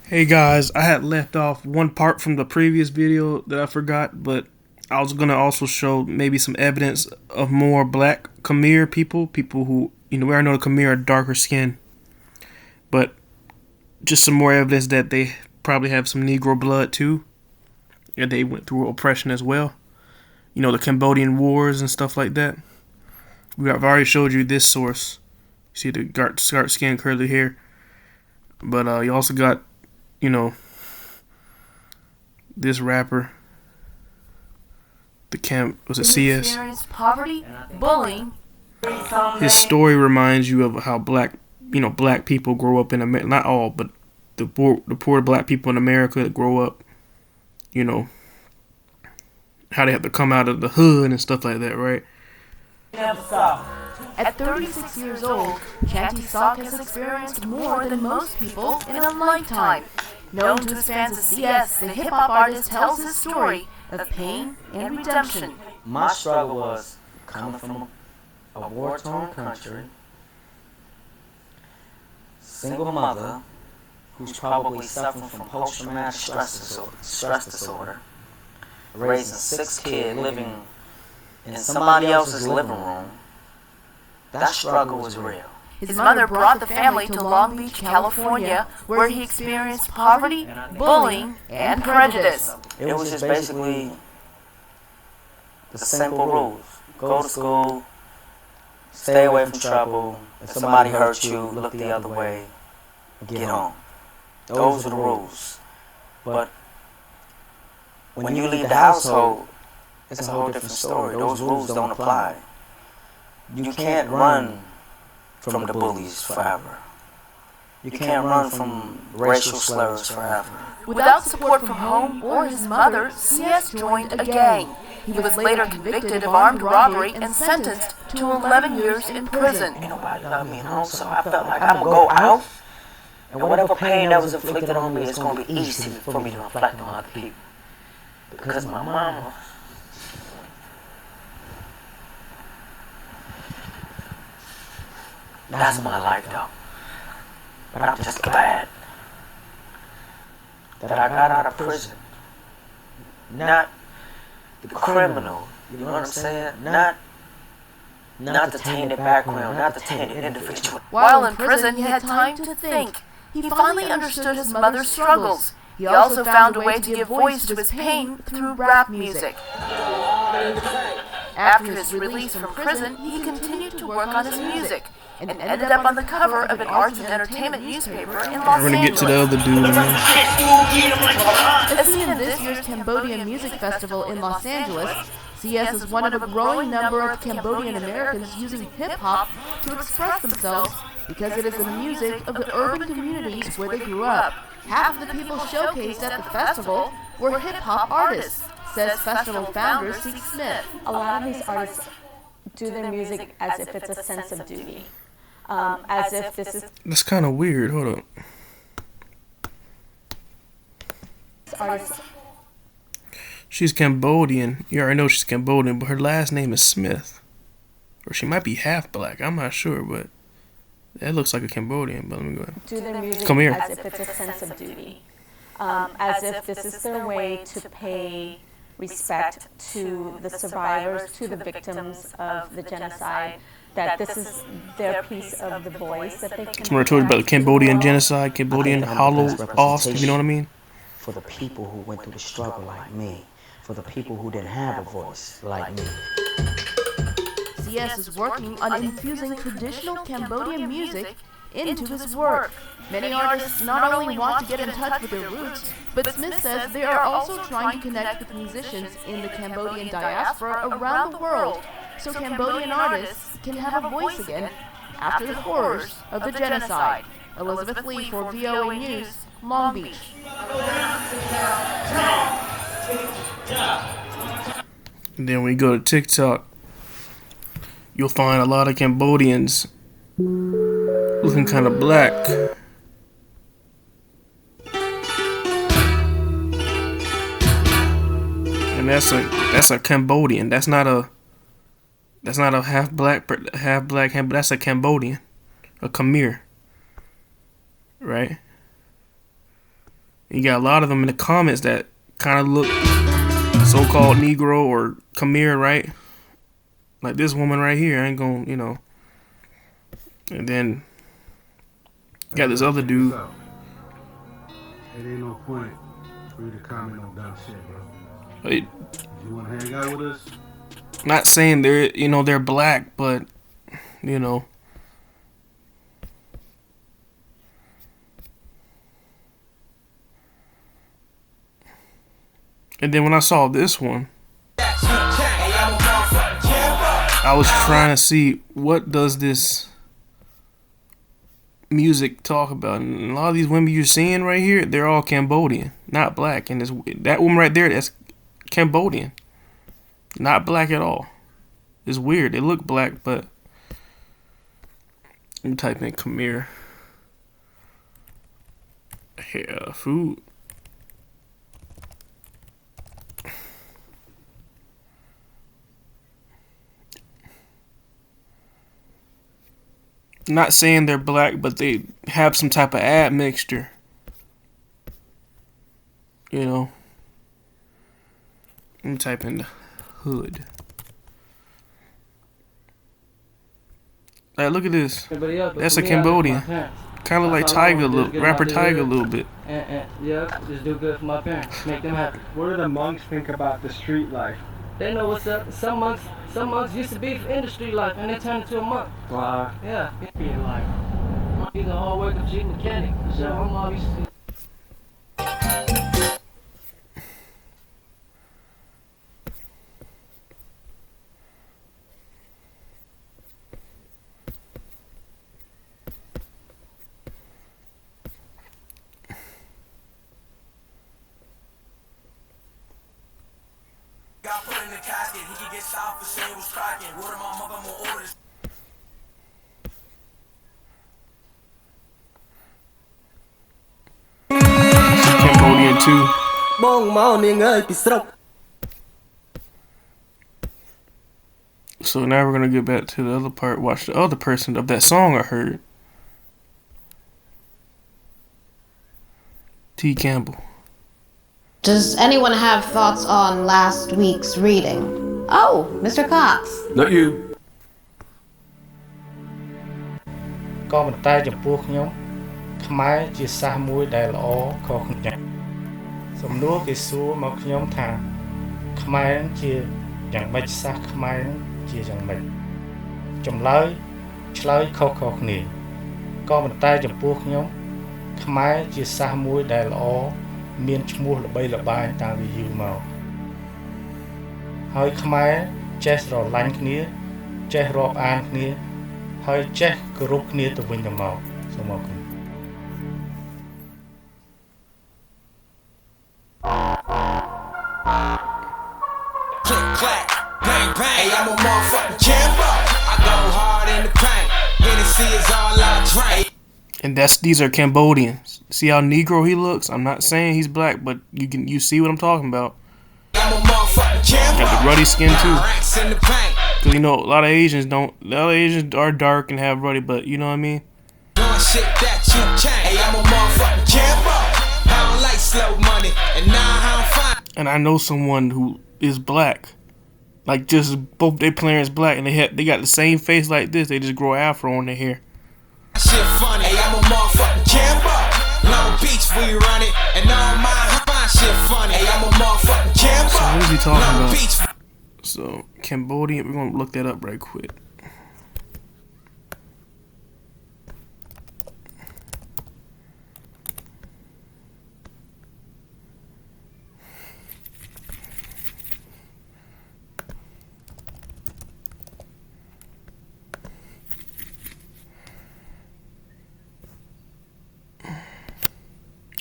Hey guys, I had left off one part from the previous video that I forgot, but I was gonna also show maybe some evidence of more black Khmer people who, we already know the Khmer are darker skin, but just some more evidence that they probably have some Negro blood too, and they went through oppression as well. The Cambodian wars and stuff like that. I've already showed you this source. See the dark skin, curly hair, but you also got, you know, this rapper, was it CS? Experienced poverty, bullying. His story reminds you of how black people grow up in America. Not all, but the poor black people in America that grow up, how they have to come out of the hood and stuff like that, right? At 36 years old, Chanty Sock has experienced more than most people in a lifetime. Known to his fans as CS, the hip-hop artist tells his story of pain and redemption. My struggle was coming from a war-torn country, single mother who's probably suffering from post-traumatic stress disorder, raising 6 kids living in somebody else's living room. That struggle was real. His mother brought the family to Long Beach, California, where he experienced poverty, bullying, and prejudice. It was just basically the simple rules. Go to school, stay away from trouble. If somebody hurts you, look the other way, and get home. Those are the rules. But when you leave the household, it's a whole different story. Those rules don't apply. You can't run from the bullies forever. You can't run from racial slurs forever. Without support from home or his mother, CS joined a gang. He was later convicted of armed robbery and sentenced to 11 years in prison. Ain't nobody loved me at home, so I felt like I'm going to go out, and whatever pain that was inflicted on me, it's going to be easy for me to reflect on other people. Because my mama, that's my life though. But I'm just glad that I got out of prison. Not the criminal, you know what I'm saying? Not the tainted background, not the tainted individual. While in prison, he had time to think. He finally understood his mother's struggles. He also found a way to give voice to his pain through rap music. After his release from prison, he continued to work on his music and ended up on the cover of an arts and entertainment newspaper in Los We're gonna get Angeles. to the other dude, man. As seen in this year's Cambodian Music Festival in Los Angeles, CS is one of a growing number of Cambodian Americans using hip-hop to express themselves because it is the music of the urban communities where they grew up. Half of the people showcased at the festival were hip-hop artists, says festival founder Seek Smith. A lot of these artists do their music as if it's a sense of duty. As if this is That's kind of weird. Hold up. artists. She's Cambodian. You already know she's Cambodian, but her last name is Smith. Or she might be half black. I'm not sure, but that looks like a Cambodian. But let me go ahead. Do their music Come here. as if it's a sense of duty. As if this is their way to pay respect to the survivors, to the victims of the genocide, that this is their piece of the voice that they can. Remember I told you about the Cambodian genocide, Cambodian Holocaust, if you know what I mean? For the people who went through the struggle like me, for the people who didn't have a voice like me. CS is working on infusing traditional Cambodian music into his work. Many artists not only want to get in touch with their roots, but Smith says they are also trying to connect with musicians in the Cambodian diaspora around the world, so Cambodian artists can have a voice again after the horrors of the genocide. Elizabeth Lee for VOA News, Long Beach. And then when you go to TikTok, you'll find a lot of Cambodians looking kind of black. And that's a Cambodian. That's not a half black, but that's a Cambodian, a Khmer, right? You got a lot of them in the comments that kind of look so-called Negro or Khmer, right? Like this woman right here. I ain't gonna, you know. And then you got this other dude. It ain't no point for you to comment on dumb shit, bro. You want to hang out with us? Not saying they're black, but you know. And then when I saw this one, I was trying to see what does this music talk about. And a lot of these women you're seeing right here, they're all Cambodian, not black. And that woman right there, that's Cambodian, not black at all. It's weird. They look black, but let me type in Khmer. Yeah, food. Not saying they're black, but they have some type of admixture. You know. Let me type in the hood. Like, look at this. That's a Cambodian. Kind of like Tiger, rapper Tiger a little bit. Yeah, just do good for my parents. Make them happy. What do the monks think about the street life? They know what's up. Some monks used to be in the street life and they turned into a monk. Wow. Yeah, being life. He's a hard working cheap mechanic. So my mom used to. Got put in the casket, he could get shot for saying was cracking. Word of my mother, more orders. Cambodian too. So now we're gonna get back to the other part. Watch the other person of that song I heard. T. Campbell. Does anyone have thoughts on last week's reading? Oh, Mr. Cox. Not you. ក៏ប៉ុន្តែចំពោះខ្ញុំខ្មែរជាសាសមួយដែលល្អខុសគ្នាសំណួរគេសួរមកខ្ញុំថាខ្មែរជាយ៉ាងម៉េចសាសខ្មែរជាយ៉ាងម៉េចចម្លើយឆ្លើយខុសៗគ្នាក៏ប៉ុន្តែចំពោះខ្ញុំខ្មែរជាសាសមួយដែលល្អមានឈ្មោះល្បីល្បាញតាំងពីយូរមកហើយខ្មែរចេះស្រឡាញ់គ្នាចេះរាប់អានគ្នាហើយចេះគោរពគ្នាទៅវិញទៅមកសូមអរគុណ Click, clack, bang, bang. Hey, I'm a motherfucking Cambo. I go hard in the paint. Hennessy is all I drink. And these are Cambodians. See how Negro he looks? I'm not saying he's black, but you see what I'm talking about. I'm a motherfucking Cambo. Got the ruddy skin too. Racks in the paint. Cause you know a lot of Asians are dark and have ruddy, but you know what I mean. Doing shit that you can't. Hey, I'm a motherfucking Cambo. I don't like slow money, and now I'm fine. And I know someone who is black, like just both their parents black, and they got the same face like this. They just grow afro on their hair. Shit funny. Hey, I'm a motherfucking Cambo. Long Beach, we run it, and all my shit funny. Hey, I'm a motherfucking Cambo. So what is he talking Long about? Beach. So Cambodian, we're gonna look that up right quick.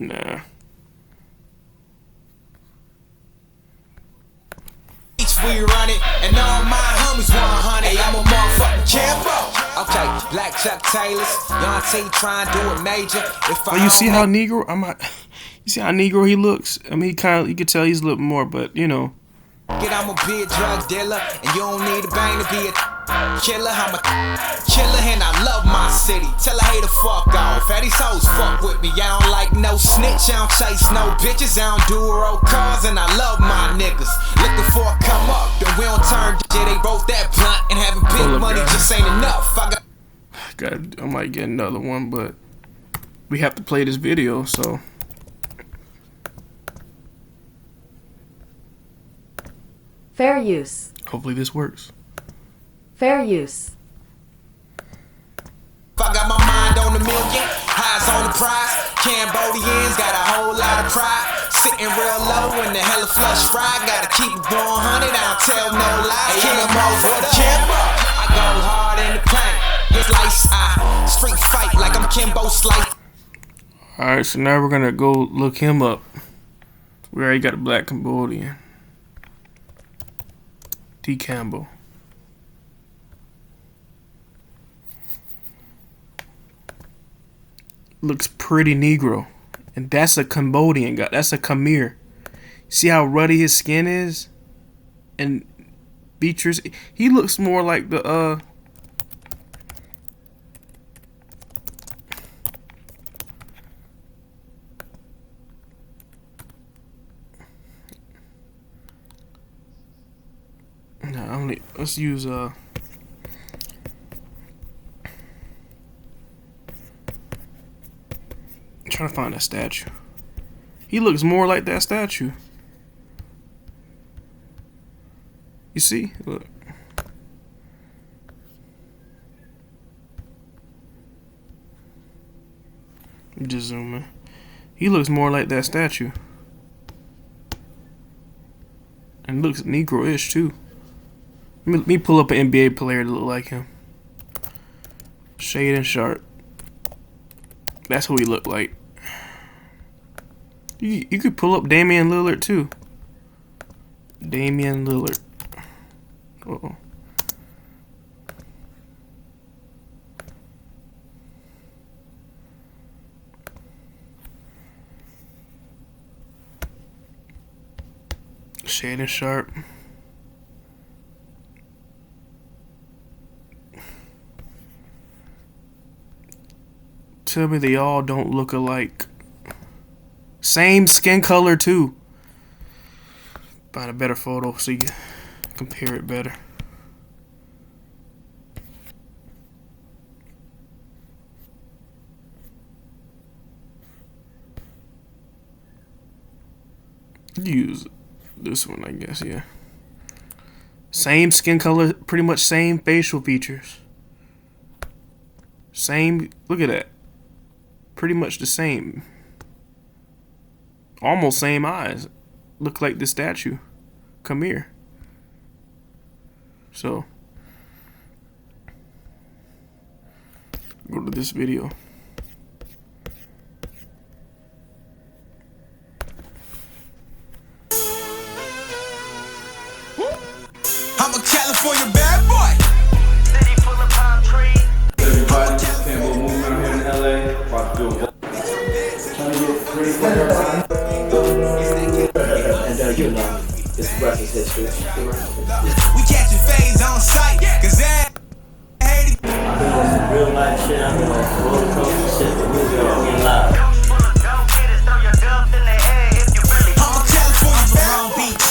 Nah. We run it, and all my homies 100. Hey, I'm a motherfucking Cambo. Okay, Black Chuck Taylors, y'all see try and do it major. If I You see how Negro? You see how Negro he looks? I mean, you could tell he's a little more, but you know, I'm a big drug dealer, and you don't need a bang to be a killer. I'm a killer, and I love my city. Tell a hater fuck off. At these hoes fuck with me. I don't like no snitch. I don't chase no bitches. I don't do road cars, and I love my niggas. Looking for a come up, then we don't turn shit. They both that blunt, and having big money just ain't enough. I might get another one, but we have to play this video, so. Fair use. Hopefully this works. Fair use. I got my mind on the million, eyes on the prize. Cambodians got a whole lot of pride. Sitting real low in the hella flush fry. Gotta keep it 100, I don't tell no lies. King of over the camera. I go hard in the paint. It's like I street fight like I'm Kimbo Slice. Alright, so now we're gonna go look him up. We already got a black Cambodian. D. Campbell. Looks pretty Negro. And that's a Cambodian guy. That's a Khmer. See how ruddy his skin is? And features. He looks more like the let's use I'm trying to find that statue. He looks more like that statue. You see? Look. Just zoom in. He looks more like that statue. And looks Negro-ish too. Let me pull up an NBA player to look like him. Shade and Sharp. That's who he looked like. You could pull up Damian Lillard too. Damian Lillard. Uh-oh. Shade and Sharp. Tell me they all don't look alike. Same skin color too. Find a better photo so you can compare it better. Use this one, I guess, yeah. Same skin color, pretty much same facial features. Same, look at that. Pretty much the same. Almost same eyes. Look like the statue. Khmer. So, go to this video. I'm a California bad boy. City full of palm trees. Everybody, Campbell moving out here in LA. About to do a trying to get pretty for everybody. And you know, it's the rest is history. We catching phase on sight, cause that hate it. I've been on some real life shit. I've been on some roller coaster shit, but we'll go in live. I'm a California Long Beach.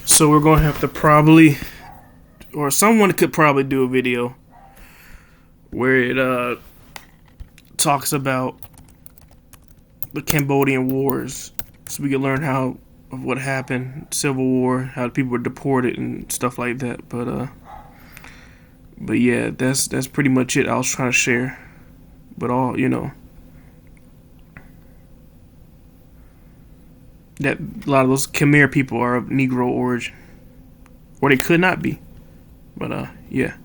So we're gonna have to probably, or someone could probably do a video where it talks about the Cambodian wars, so we can learn how of what happened, Civil War, how people were deported and stuff like that. But yeah, that's pretty much it. I was trying to share, but all you know, that a lot of those Khmer people are of Negro origin, or they could not be. But yeah.